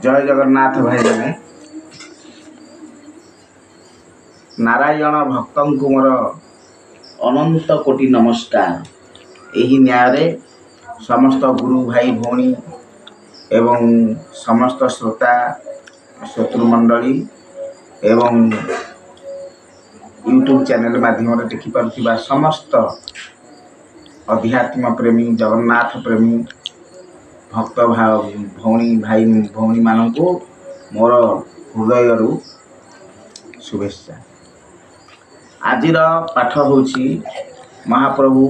जय जगन्नाथ भाई मैंने नारायण भक्त को मोर अनंत कोटि नमस्कार। यही न्याय समस्त गुरु भाई भौणी एवं समस्त श्रोता शत्रुमंडली एवं यूट्यूब चैनल माध्यम देखिपा समस्त अध्यात्म प्रेमी जगन्नाथ प्रेमी भक्त भौणी भाई भौणी मान को मोर हृदय शुभेच्छा। आज पाठ होची महाप्रभु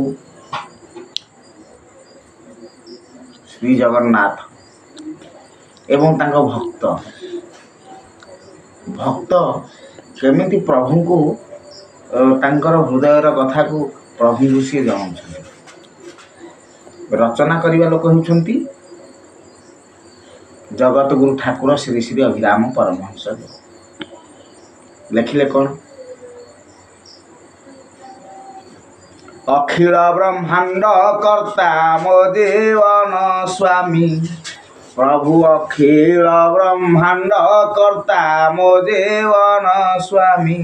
श्री जगन्नाथ एवं तांको भक्त भक्त केमिति प्रभु को तांकर हृदय कथा को प्रभु को सी जनाउछन्ति। रचना करिवा लोक होउछन्ति जगत गुरु ठाकुर श्री श्री अभिराम परमहंस लिखिले कौन अखिल ब्रह्मांड कर्ता मो जीवन स्वामी प्रभु अखिल ब्रह्मांड कर्ता मो जीवन स्वामी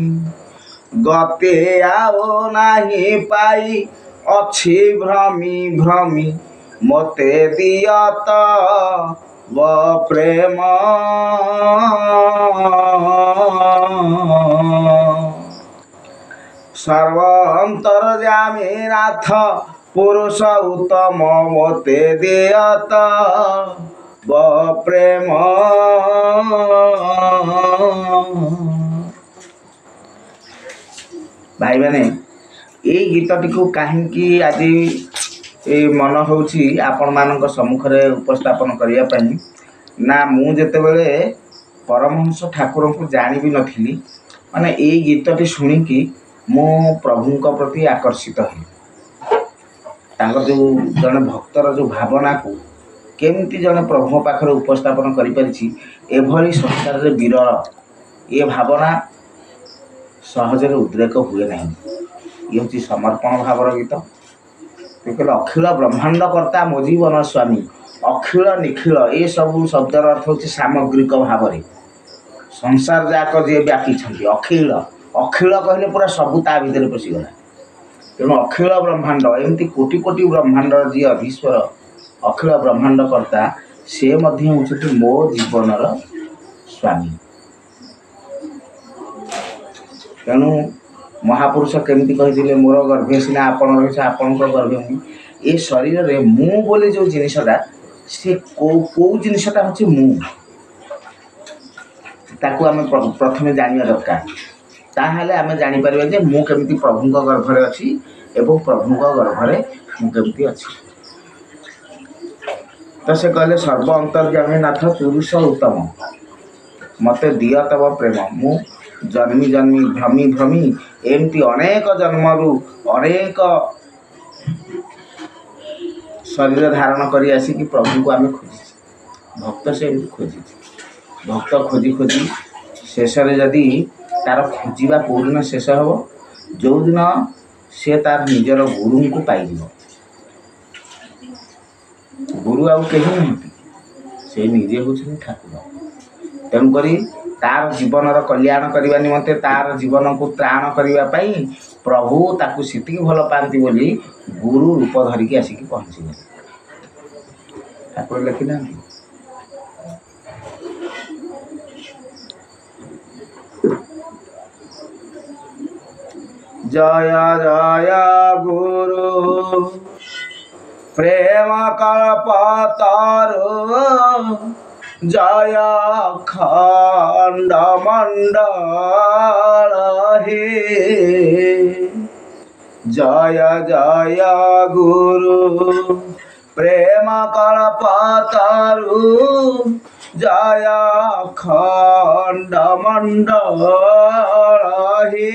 गते आओ नाही पाई अच्छी भ्रमी भ्रमी मोते दियत व प्रेम सर्वंतर्यामी नाथ पुरुष उत्तम मोते दियत व प्रेम। भाई मैंने ये गीतटी को कहीं आज मन होची आपण मानक सम्मुख रे उपस्थापन करिया पई ना मु जेते बेले परमहंस ठाकुर को जानी भी नथिली माने ये गीतटी सुनी कि मो प्रभु को प्रति आकर्षित है तांको जो जने भक्तर जो भावना को केमती जने प्रभु पाखरे उपस्थापन करि परिछि एभली संसार रे विरल ये भावना सहजरे उद्रेक हुए नहीं। ये हूँ समर्पण भावर गीत कहले अखिल ब्रह्मांड कर्ता मो जीवन स्वामी अखिल निखिल ये सब शब्दर अर्थ हूँ सामग्रिक भाव संसार जाक जी व्यापी अखिल अखिल कहले पूरा सबू ता भीतर पशिगला तेणु अखिल ब्रह्मांड एमती कोटि कोटि ब्रह्मांड जी अधीश्वर अखिल ब्रह्मांड कर्ता से मध्य हूँ मो जीवनर स्वामी। तेणु महापुरुष केमती कही मोर गर्भे सीना आपण रही आपण गर्भे मुई ये शरीर रे मु बोले जो जिनसटा से कौ जिनसटा हूँ मु ताकू आम प्रथमे जानिया दरकार ताहले आम जापर जे मु केमती प्रभु गर्भरे अच्छी एवं प्रभु गर्भरे मु केमती अच्छी। तो से कहले सर्व अंतर्यामी नाथ पुरुष उत्तम मते दिय तब प्रेम मु जन्मी जन्मी भ्रमी भ्रमी एमती अनेक जन्मरु अनेक शरीर धारण करी आसिकी प्रभु को आम खोजी भक्त से खोजी भक्त खोजी खोजी शेष जदि तार खोजा कौन शेष हम जो दिन से तार निजर गुरु को पाई गुरु आउ कहीं नहीं से निजे हूँ ठाकुर तेणुक तार जीवनर कल्याण करने निमंते तार जीवन को त्राण करने प्रभु ताकू सीतिकी भल पाती बोली गुरु रूप धरिकी आसिकी पहुँची ठाकुर लिखिना जय जय गुरु प्रेम कल्पतरु जय खंड मंडल हे जय जय गुरु प्रेम कल्पतरु जय खंड मंडल हे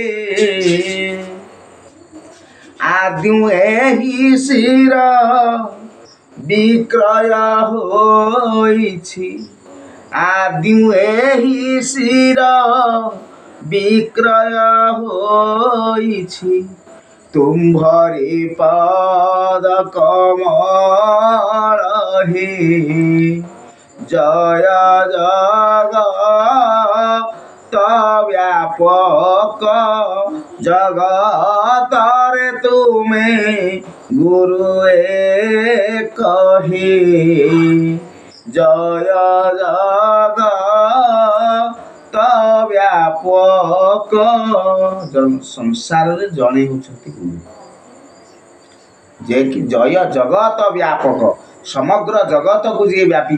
आदि एही शिर विक्रय होइछि आदि एही शिर विक्रय होइछि तुम्हारे पाद कमल हे जय जय व्यापक जगतरे तुमे गुरु एक ही जय जगत व्यापक संसार जड़े होती गुरु जे कि जय जगत व्यापक समग्र जगत को जी व्यापी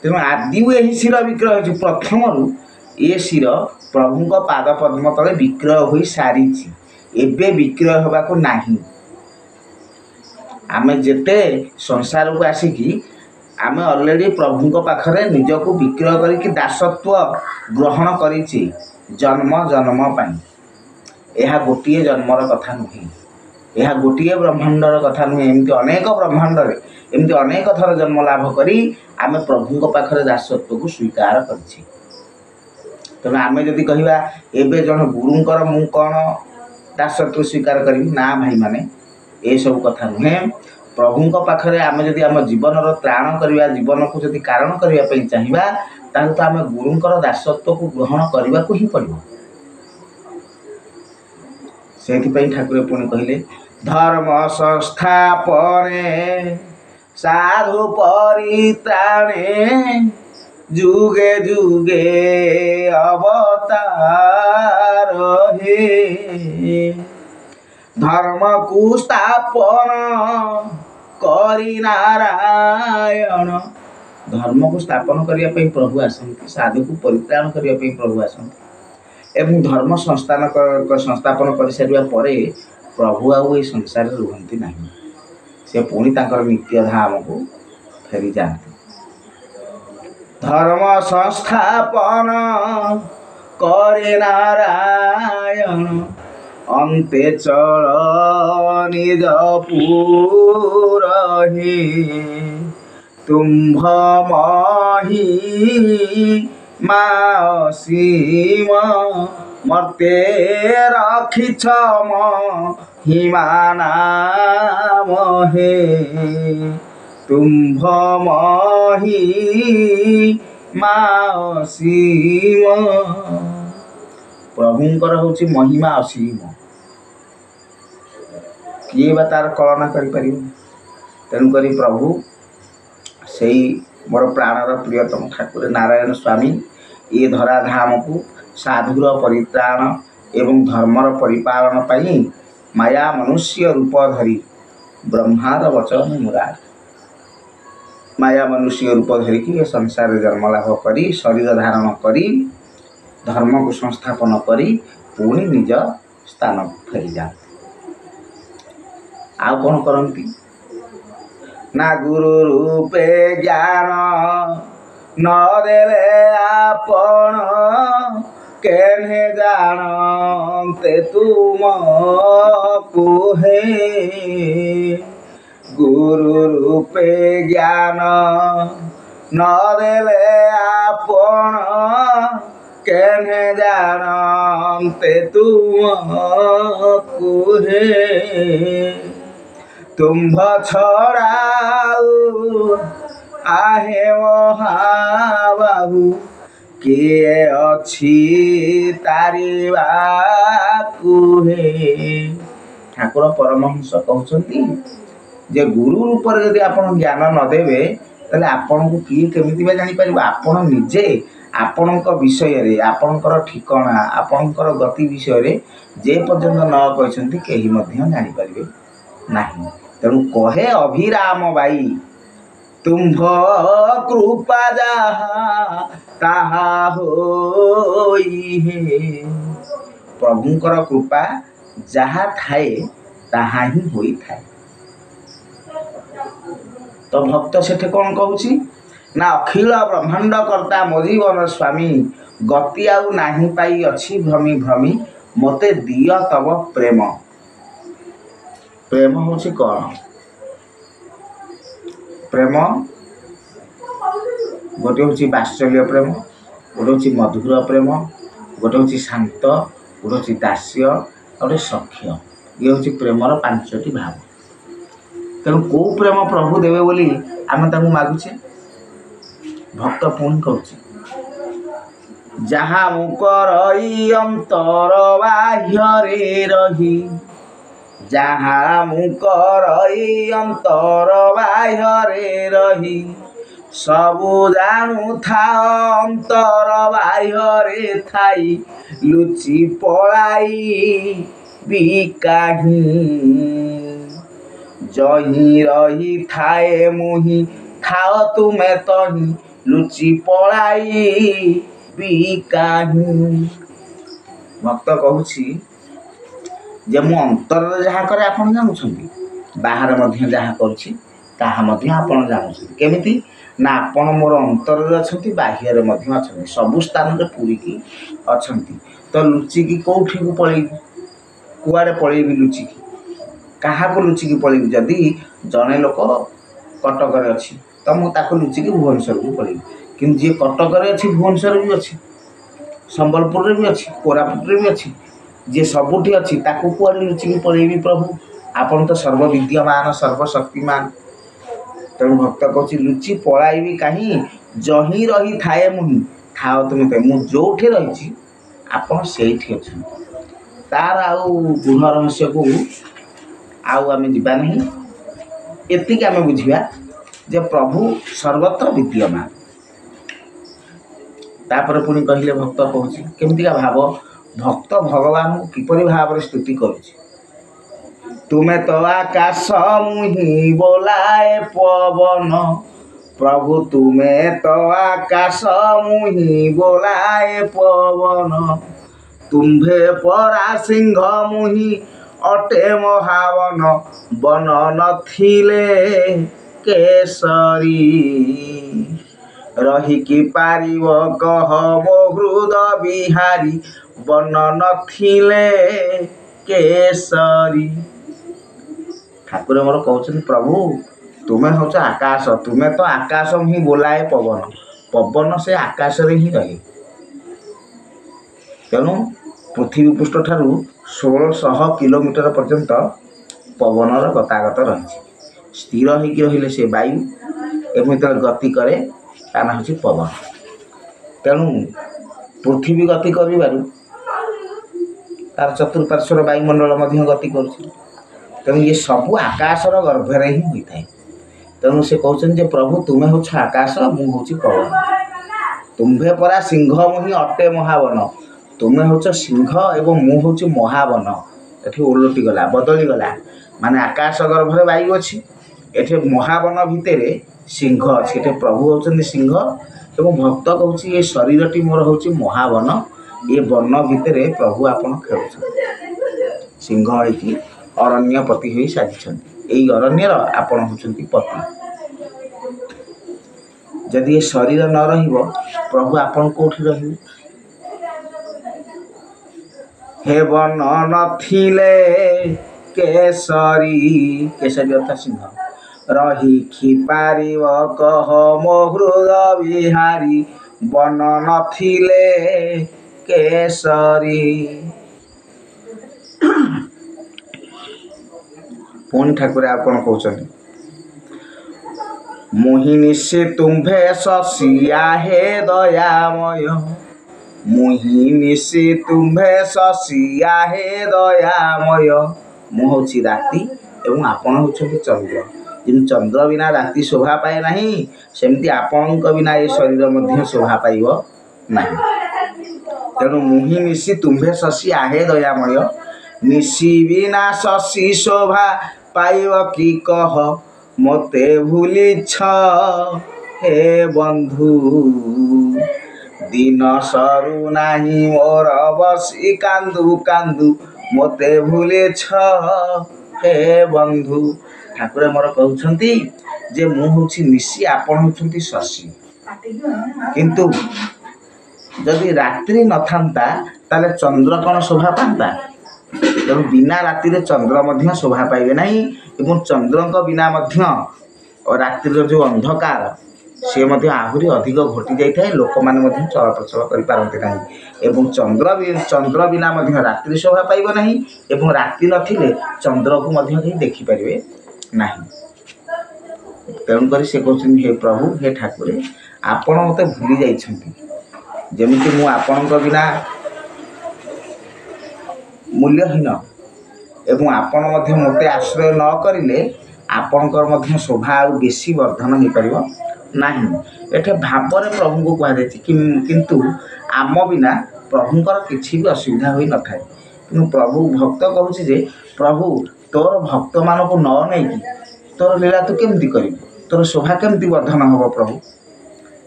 तेणु आदि यही शिर विक्रय हो प्रथम ये शिर प्रभु पाद पद्म तले विक्रय हो सारी एबे विक्रय होगा नहीं आमे जेते संसार को आसिकी आमे ऑलरेडी प्रभु पाखरे निजको विक्रय करके दासत्व ग्रहण करिछि जन्म जन्म पाई यह गोटे जन्मर कथा नुहे यह गोटे ब्रह्मांडर कथा नुहे एमती अनेक ब्रह्मांड एमती अनेक थर जन्म लाभ करी आमे प्रभु पाखरे दासत्व को स्वीकार करिछि तेणु आमे जदि कहिबा एबे जन गुरुंकर मु कौन दासत्व स्वीकार करी ना भाई माने ये सब कथा नुहे प्रभु पाखरे आमे जदि आम जीवन त्राण करवा जीवन को जदि कारण करने चाहिए ताहले तो आम गुरुंकर दासत्व को ग्रहण करने को ही पड़ो से ठाकुर पुणी कहले धर्म संस्थापने साधु परित्राणे जुगे जुगे अवतार हे धर्म को स्थापन करी नारायण धर्म को स्थापन करने प्रभु आसती साधु को परित्राण करने प्रभु आसती एवं धर्म संस्थापन कर सारा पर प्रभु आउ संसार रुहति ना से पुणी नित्य धाम को फेरी जाती धर्म संस्थापन करे नारायण अंते चल निज पुरहि तुम्भ मही मासीम मर्ते रखिछ महिमानाम हे तुम्भ मही मासीम प्रभुंकर होची महिमा असीम किए बा तार कलना करि तेणुक प्रभु से मोर प्राणर प्रियतम ठाकुर नारायण स्वामी ये धराधाम को साधुर परित्राण एवं धर्मर परिपालन पाई माया मनुष्य रूप धरी ब्रह्मार वचन मुरार माया मनुष्य रूप धरिकी ये संसार जन्म लाभ करी शरीर धारण करी धर्म को संस्थापन करी पुणी निज स्थान फेरी जाती आउ कौन करती ना गुरु रूपे ज्ञान न देले आपण केन्हे जानते तुम कुहे गुरु रूपे ज्ञान न देले आपण केन्हे जानते तुम कुहे तुम्भ छड़ाऊ आहे महाबाबू किए अच्छी तारिबा कुहे ठाकुर परमहंस कहते जे गुरु रूप यदि आपण ज्ञान नदेवे ताले आपण को किए केमिति बा जानि परिबा आपण निजे आपणक विषय रे आपणकर ठिकाना आपणकर गति विषय रे जे पर्यंत न कहते केही मध्य जानि परिबे नाही तेणु कहे अभिराम बाई तुम्भ कृपा जहा ताहा होई हे प्रभुंकर कृपा जहा थाए ताहा ही होई थाए तो भक्त सेठे कौन कहूची ना अखिल ब्रह्मांड कर्ता मजीवन स्वामी गति आउ नाही पाई अच्छी भ्रमी भ्रमी मते दिय तब प्रेम प्रेम होची कौन प्रेम गोटे होची वात्सल्य प्रेम गोटे होची मधुर प्रेम गोटे होची शांत गोटे होची दास्य गोटे सख्य ये होची प्रेमर पांचटी भाव तेणु कौ प्रेम प्रभु देवे बोली आम मागुचे भक्त पुणी कहूँ ଯାହା ମୁଁ କରଇ ଅନ୍ତର ବାହ୍ୟରେ ରହି, ଯାହା ମୁଁ କରଇ ଅନ୍ତର ବାହ୍ୟରେ ରହି, ସବୁ ଜାଣୁଥାଅ ଅନ୍ତର ବାହ୍ୟରେ ଥାଇ, ଲୁଚି ପଳାଇ ବି କାହିଁ। ଯହିଁ ରହିଥାଏ ମୁହିଁ ଥାଅ ତୁମେ ତହିଁ, ଲୁଚି ପଳାଇ ବି କାହିଁ। ଭକ୍ତ କହୁଛି ଯେ ମୁଁ ଅନ୍ତରରେ ଯାହା କରେ ଆପଣ ଜାଣୁଛନ୍ତି, ବାହାରେ ମଧ୍ୟ ଯାହା କରୁଛି ତାହା ମଧ୍ୟ ଆପଣ ଜାଣୁଛନ୍ତି। କେମିତି ନା ଆପଣ ମୋର ଅନ୍ତରରେ ଅଛନ୍ତି, ବାହ୍ୟରେ ମଧ୍ୟ ଅଛନ୍ତି, ସବୁ ସ୍ଥାନରେ ପୂରିକି ଅଛନ୍ତି। ତ ଲୁଚିକି କେଉଁଠିକୁ ପଳେଇବି? କୁଆଡ଼େ ପଳେଇବି ଲୁଚିକି? କାହାକୁ ଲୁଚିକି ପଳେଇବି? ଯଦି ଜଣେ ଲୋକ କଟକରେ ଅଛି ତ ମୁଁ ତାକୁ ଲୁଚିକି ଭୁବନେଶ୍ୱରକୁ ପଳେଇବି। କିନ୍ତୁ ଯିଏ କଟକରେ ଅଛି ଭୁବନେଶ୍ୱରରେ ବି ଅଛି, ସମ୍ବଲପୁରରେ ବି ଅଛି, କୋରାପୁଟରେ ବି ଅଛି, ଯିଏ ସବୁଠି ଅଛି ତାକୁ କୁଆଡ଼େ ଲୁଚିକି ପଳେଇବି ପ୍ରଭୁ? ଆପଣ ତ ସର୍ବବିଦ୍ୟମାନ ସର୍ବଶକ୍ତିମାନ। ତେଣୁ ଭକ୍ତ କହୁଛି ଲୁଚି ପଳାଇବି କାହିଁ, ଯହିଁ ରହିଥାଏ ମୁହିଁ ଥାଅ ତୁମେ ତହିଁ। ମୁଁ ଯେଉଁଠି ରହିଛି ଆପଣ ସେଇଠି ଅଛନ୍ତି। ତାର ଆଉ ଗୃହ ରହସ୍ୟକୁ ଆଉ ଆମେ ଯିବା ନାହିଁ। ଏତିକି ଆମେ ବୁଝିବା ଯେ ପ୍ରଭୁ ସର୍ବତ୍ର ବିଦ୍ୟମାନ। ତାପରେ ପୁଣି କହିଲେ, ଭକ୍ତ କହୁଛି କେମିତିକା ଭାବ, ଭକ୍ତ ଭଗବାନଙ୍କୁ କିପରି ଭାବରେ ସ୍ତୁତି କରୁଛି। ତୁମେ ତ ଆକାଶ ମୁହିଁ ବୋଲାଏ ପବନ, ପ୍ରଭୁ ତୁମେ ତ ଆକାଶ ମୁହିଁ ବୋଲାଏ ପବନ, ତୁମ୍ଭେ ପରା ସିଂହ ମୁହିଁ ଅଟେ ମହାବନ, ବନ ନଥିଲେ କେଶରୀ। ରହିକି ପାରିବ କହ ମୋ ହୃଦ ବିହାରୀ, ବନ ନଥିଲେ କେଶରୀ। ଠାକୁର ମୋର କହୁଛନ୍ତି ପ୍ରଭୁ ତୁମେ ହେଉଛ ଆକାଶ, ତୁମେ ତ ଆକାଶ ହିଁ ବୋଲାଏ ପବନ, ପବନ ସେ ଆକାଶରେ ହିଁ ରହେ। ତେଣୁ ପୃଥିବୀ ପୃଷ୍ଠଠାରୁ 1600 କିଲୋମିଟର ପର୍ଯ୍ୟନ୍ତ ପବନର ଗତାଗତ ରହିଛି। ସ୍ଥିର ହୋଇକି ରହିଲେ ସେ ବାୟୁ, ଏବଂ ଯେତେବେଳେ ଗତି କରେ ତା ନାଁ ହେଉଛି ପବନ। ତେଣୁ ପୃଥିବୀ ଗତି କରିବାରୁ ତାର ଚତୁଃପାର୍ଶ୍ୱର ବାୟୁମଣ୍ଡଳ ମଧ୍ୟ ଗତି କରୁଛି। ତେଣୁ ଇଏ ସବୁ ଆକାଶର ଗର୍ଭରେ ହିଁ ହୋଇଥାଏ। ତେଣୁ ସେ କହୁଛନ୍ତି ଯେ ପ୍ରଭୁ ତୁମେ ହେଉଛ ଆକାଶ, ମୁଁ ହେଉଛି ପବନ, ତୁମ୍ଭେ ପରା ସିଂହ ମୁହିଁ ଅଟେ ମହାବନ, ତୁମେ ହେଉଛ ସିଂହ ଏବଂ ମୁଁ ହେଉଛି ମହାବନ। ଏଠି ଓଲଟିଗଲା, ବଦଳିଗଲା। ମାନେ ଆକାଶ ଗର୍ଭରେ ବାୟୁ ଅଛି, ଏଠି ମହାବନ ଭିତରେ ସିଂହ ଅଛି। ଏଠି ପ୍ରଭୁ ହେଉଛନ୍ତି ସିଂହ ଏବଂ ଭକ୍ତ କହୁଛି ଏ ଶରୀରଟି ମୋର ହେଉଛି ମହାବନ, ଏ ବନ ଭିତରେ ପ୍ରଭୁ ଆପଣ ଖେଳୁଛନ୍ତି। ସିଂହ ହେଇକି ଅରଣ୍ୟପତି ହୋଇ ସାଜିଛନ୍ତି। ଏଇ ଅରଣ୍ୟର ଆପଣ ହେଉଛନ୍ତି ପତି। ଯଦି ଏ ଶରୀର ନ ରହିବ ପ୍ରଭୁ ଆପଣ କେଉଁଠି ରହିବେ? ହେ ବନ ନଥିଲେ କେଶରୀ, କେଶରୀ ଅର୍ଥ ସିଂହ। ରହିକି ପାରିବ କହ ମୋ ହୃଦ ବିହାରୀ, ବନ ନଥିଲେ କେଶରୀ। ପୁଣି ଠାକୁର ଆଉ କ'ଣ କହୁଛନ୍ତି? ମୁହିଁ ନିଶି ତୁମ୍ଭେ ଶଶିଆ ହେ ଦୟାମୟ, ମୁହିଁ ନିଶି ତୁମ୍ଭେ ଶଶିଆ ହେ ଦୟାମୟ। ମୁଁ ହେଉଛି ରାତି ଏବଂ ଆପଣ ହେଉଛନ୍ତି ଚନ୍ଦ୍ର। ଯେମିତି ଚନ୍ଦ୍ର ବିନା ରାତି ଶୋଭା ପାଏ ନାହିଁ, ସେମିତି ଆପଣଙ୍କ ବିନା ଏ ଶରୀର ମଧ୍ୟ ଶୋଭା ପାଇବ ନାହିଁ। ତେଣୁ ମୁହିଁ ନିଶି ତୁମ୍ଭେ ଶଶିଆ ହେ ଦୟାମୟ, ନିଶି ବିନା ଶଶି ଶୋଭା ପାଇବ କି କହ, ମୋତେ ଭୁଲିଛ ହେ ବନ୍ଧୁ। ଦିନ ସରୁ ନାହିଁ ମୋର ବସି କାନ୍ଦୁ କାନ୍ଦୁ, ମୋତେ ଭୁଲିଛ ହେ ବନ୍ଧୁ। ଠାକୁର ମୋର କହୁଛନ୍ତି ଯେ ମୁଁ ହେଉଛି ନିଶି, ଆପଣ ହେଉଛନ୍ତି ଶଶି। କିନ୍ତୁ ଯଦି ରାତ୍ରି ନଥାନ୍ତା ତାହେଲେ ଚନ୍ଦ୍ର କ'ଣ ଶୋଭା ପାଆନ୍ତା? ତେଣୁ ବିନା ରାତିରେ ଚନ୍ଦ୍ର ମଧ୍ୟ ଶୋଭା ପାଇବେ ନାହିଁ ଏବଂ ଚନ୍ଦ୍ରଙ୍କ ବିନା ମଧ୍ୟ ରାତ୍ରିର ଯେଉଁ ଅନ୍ଧକାର ସେ ମଧ୍ୟ ଆହୁରି ଅଧିକ ଘଟି ଯାଇଥାଏ। ଲୋକମାନେ ମଧ୍ୟ ଚଳପ୍ରଚଳ କରିପାରନ୍ତି ନାହିଁ ଏବଂ ଚନ୍ଦ୍ର ବିନା ମଧ୍ୟ ରାତ୍ରି ଶୋଭା ପାଇବ ନାହିଁ ଏବଂ ରାତି ନଥିଲେ ଚନ୍ଦ୍ରକୁ ମଧ୍ୟ କେହି ଦେଖିପାରିବେ ନାହିଁ। ତେଣୁକରି ସେ କହୁଛନ୍ତି ହେ ପ୍ରଭୁ, ହେ ଠାକୁରେ, ଆପଣ ମୋତେ ଭୁଲି ଯାଇଛନ୍ତି। ଯେମିତି ମୁଁ ଆପଣଙ୍କ ବିନା ମୂଲ୍ୟହୀନ ଏବଂ ଆପଣ ମଧ୍ୟ ମୋତେ ଆଶ୍ରୟ ନ କରିଲେ ଆପଣଙ୍କର ମଧ୍ୟ ଶୋଭା ଆଉ ବେଶୀ ବର୍ଦ୍ଧନ ହୋଇପାରିବ ନାହିଁ। ଏଠି ଭାବରେ ପ୍ରଭୁଙ୍କୁ କୁହାଯାଇଛି କିନ୍ତୁ ଆମ ବିନା ପ୍ରଭୁଙ୍କର କିଛି ବି ଅସୁବିଧା ହୋଇନଥାଏ। କିନ୍ତୁ ପ୍ରଭୁ ଭକ୍ତ କହୁଛି ଯେ ପ୍ରଭୁ ତୋର ଭକ୍ତମାନଙ୍କୁ ନ ନେଇକି ତୋର ଲୀଳା ତୁ କେମିତି କରିବୁ, ତୋର ଶୋଭା କେମିତି ବର୍ଦ୍ଧନ ହେବ ପ୍ରଭୁ।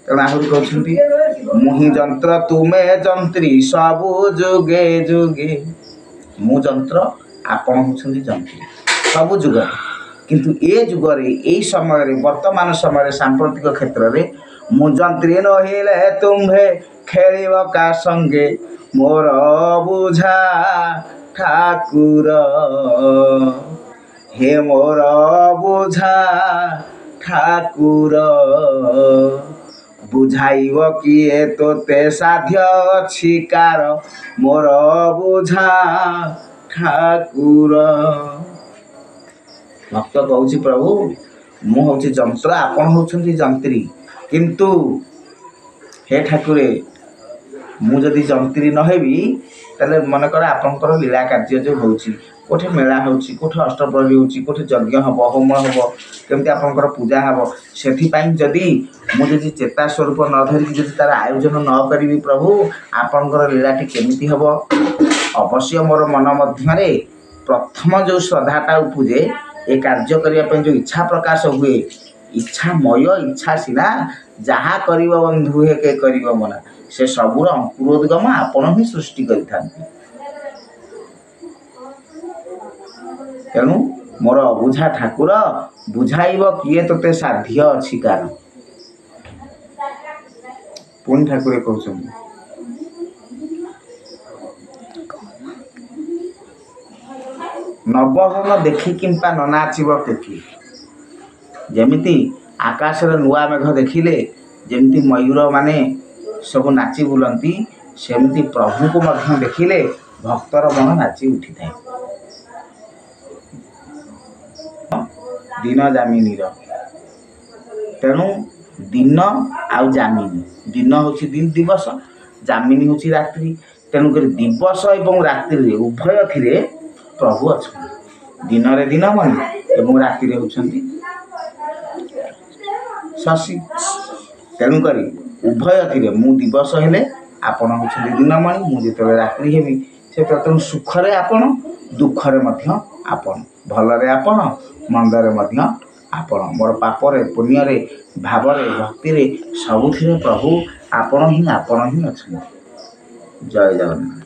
ତେଣୁ ଆହୁରି କହୁଛନ୍ତି ମୁଁ ହିଁ ଯନ୍ତ୍ର ତୁମେ ଯନ୍ତ୍ରୀ ସବୁ ଯୁଗେ ଯୁଗେ। ମୁଁ ଯନ୍ତ୍ର ଆପଣ ହେଉଛନ୍ତି ଯନ୍ତ୍ରୀ ସବୁ ଯୁଗରେ। କିନ୍ତୁ ଏ ଯୁଗରେ ଏଇ ସମୟରେ ବର୍ତ୍ତମାନ ସମୟରେ ସାମ୍ପ୍ରତିକ କ୍ଷେତ୍ରରେ ମୁଁ ଯନ୍ତ୍ରୀ ନହେଲେ ତୁମ୍ଭେ ଖେଳିବ କା ସଙ୍ଗେ ମୋର ବୁଝା ଠାକୁର। ହେ ମୋର ବୁଝା ଠାକୁର ବୁଝାଇବ କିଏ ତୋତେ ସାଧ୍ୟ ଅଛି କାର ମୋର ବୁଝା ଠାକୁର। ଭକ୍ତ କହୁଛି ପ୍ରଭୁ ମୁଁ ହେଉଛି ଯନ୍ତ୍ର ଆପଣ ହେଉଛନ୍ତି ଯନ୍ତ୍ରୀ କିନ୍ତୁ ହେ ଠାକୁରେ ମୁଁ ଯଦି ଯନ୍ତ୍ରୀ ନ ହେବି ତାହେଲେ ମନେକର ଆପଣଙ୍କର ଲୀଳା କାର୍ଯ୍ୟ ଯେଉଁ ହେଉଛି କେଉଁଠି ମେଳା ହେଉଛି କେଉଁଠି ଅଷ୍ଟପ୍ରହରୀ ହେଉଛି କେଉଁଠି ଯଜ୍ଞ ହେବ ହୋମ ହେବ କେମିତି ଆପଣଙ୍କର ପୂଜା ହେବ ସେଥିପାଇଁ ଯଦି ମୁଁ ଯଦି ଚେତା ସ୍ୱରୂପ ନ ଧରିକି ଯଦି ତା'ର ଆୟୋଜନ ନ କରିବି ପ୍ରଭୁ ଆପଣଙ୍କର ଲୀଳାଟି କେମିତି ହେବ। ଅବଶ୍ୟ ମୋର ମନ ମଧ୍ୟରେ ପ୍ରଥମ ଯେଉଁ ଶ୍ରଦ୍ଧାଟା ଉପୁଜେ ଏ କାର୍ଯ୍ୟ କରିବା ପାଇଁ ଯେଉଁ ଇଚ୍ଛା ପ୍ରକାଶ ହୁଏ ଇଚ୍ଛାମୟ ଇଚ୍ଛା ସିନା ଯାହା କରିବ ବନ୍ଧୁ ହେ କେ କରିବ ମନା ସେ ସବୁର ଅଙ୍କୁରୋଦ୍ଗମ ଆପଣ ହିଁ ସୃଷ୍ଟି କରିଥାନ୍ତି। ତେଣୁ ମୋର ଅବୁଝା ଠାକୁର ବୁଝାଇବ କିଏ ତୋତେ ସାଧ୍ୟ ଅଛି କାର। ପୁଣି ଠାକୁରେ କହୁଛନ୍ତି ନବଘନ ଦେଖି କିମ୍ପା ନ ନାଚିବ ଟୋକି। ଯେମିତି ଆକାଶରେ ନୂଆ ମେଘ ଦେଖିଲେ ଯେମିତି ମୟୂରମାନେ ସବୁ ନାଚି ବୁଲନ୍ତି ସେମିତି ପ୍ରଭୁଙ୍କୁ ମଧ୍ୟ ଦେଖିଲେ ଭକ୍ତର ମନ ନାଚି ଉଠିଥାଏ। ଦିନ ଜାମିନୀର ତେଣୁ ଦିନ ଆଉ ଜାମିନୀ ଦିନ ହେଉଛି ଦିବସ ଜାମିନୀ ହେଉଛି ରାତ୍ରି। ତେଣୁକରି ଦିବସ ଏବଂ ରାତ୍ରିରେ ଉଭୟଥିରେ ପ୍ରଭୁ ଅଛନ୍ତି। ଦିନରେ ଦିନମଣି ଏବଂ ରାତିରେ ହେଉଛନ୍ତି ଶଶୀ। ତେଣୁକରି ଉଭୟଥିରେ ମୁଁ ଦିବସ ହେଲେ ଆପଣ ହେଉଛନ୍ତି ଦିନମଣି ମୁଁ ଯେତେବେଳେ ରାତ୍ରି ହେବି ସେତେବେଳେ ତେଣୁ ସୁଖରେ ଆପଣ ଦୁଃଖରେ ମଧ୍ୟ ଆପଣ ଭଲରେ ଆପଣ ମନ୍ଦରେ ମଧ୍ୟ ଆପଣ ମୋର ପାପରେ ପୁଣ୍ୟରେ ଭାବରେ ଭକ୍ତିରେ ସବୁଥିରେ ପ୍ରଭୁ ଆପଣ ହିଁ ଅଛନ୍ତି। ଜୟ ଜଗନ୍ନାଥ।